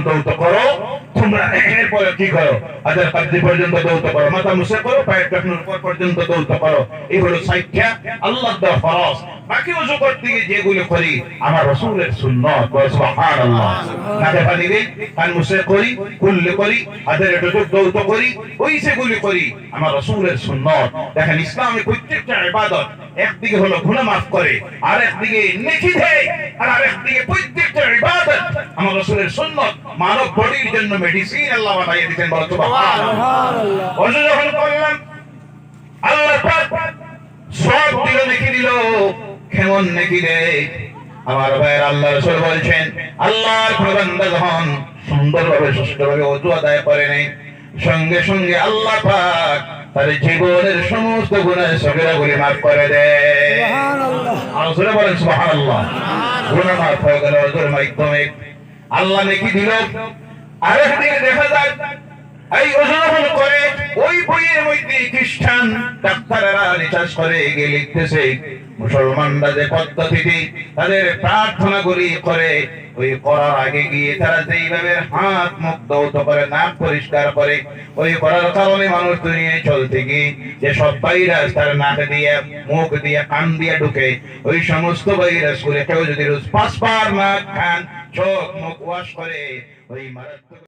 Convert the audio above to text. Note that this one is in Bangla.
দৌত করো, তোমরা এরপরে কি করো, হাতের পাদ্রি পর্যন্ত দৌত করো, মাথা মুছে করো, পায়ের টাকনুর উপর পর্যন্ত দৌত করো। এই হলো সাইখ্যা আল্লাহর দেওয়া ফরজ। বাকি ওযু করতে গিয়ে যেগুলো করি আমার রাসূলের সুন্নাত। সুবহানাল্লাহ। নাকে পানি দেই, কান মুছে করি, কুল্লি করি, হাতের একটু দৌত করি, ওই সেগুলি করি আমার রাসূলের সুন্নাত। দেখেন ইসলামে প্রত্যেকটা ইবাদত একদিকে হলো গুনাহ মাফ করে, আর একদিকে নেকি দেয়, আর আরেকদিকে প্রত্যেকটা ইবাদত আমার রাসূলের সুন্নাত। মানব বডির জন্য মেডিসিন আল্লাহ বানিয়ে দিয়েছেন। বলো সুবহানাল্লাহ। ওযু যখন করলাম আল্লাহ পাক সব দিল, নেকি দিল। কেমন নেকি দেয় আমার ভাইয়ের? আল্লাহ রাসূল বলছেন আল্লাহর বান্দা যখন সুন্দরভাবে সুষ্ঠুভাবে ওযু আদায় করে নেই, সঙ্গে সঙ্গে আল্লাহ পাক তার জীবনের সমস্ত গুনাহ সগীরাগুলি মাফ করে দেয়। সুবহানাল্লাহ। আর জোরে বলেন সুবহানাল্লাহ। গুনাহ মাফ হয়ে গেল ওযুর মাধ্যমে, আল্লাহ নেকি দিল। আরেকদিকে দেখা যায় এই ওযু যখন করে ওই বইয়ের মধ্যে খ্রিস্টান ডাক্তাররা রিসার্চ করে গিয়ে লিখতেছে মুসলমানরা যে পদ্ধতিতে তাদের প্রার্থনাগুলি করে, ওই করার আগে গিয়ে তারা যেইভাবে হাত মুখ ধৌত করে, নাক পরিষ্কার করে, ওই করার কারণে মানুষ দুনিয়ায় চলতে গিয়ে যে সব ভাইরাস তার নাক দিয়ে, মুখ দিয়ে, কান দিয়ে ঢুকে, ওই সমস্ত ভাইরাস গুলো কেউ যদি রোজ 5 বার নাক, কান, চোখ, মুখ ওয়াশ করে, ওই মারাত্মক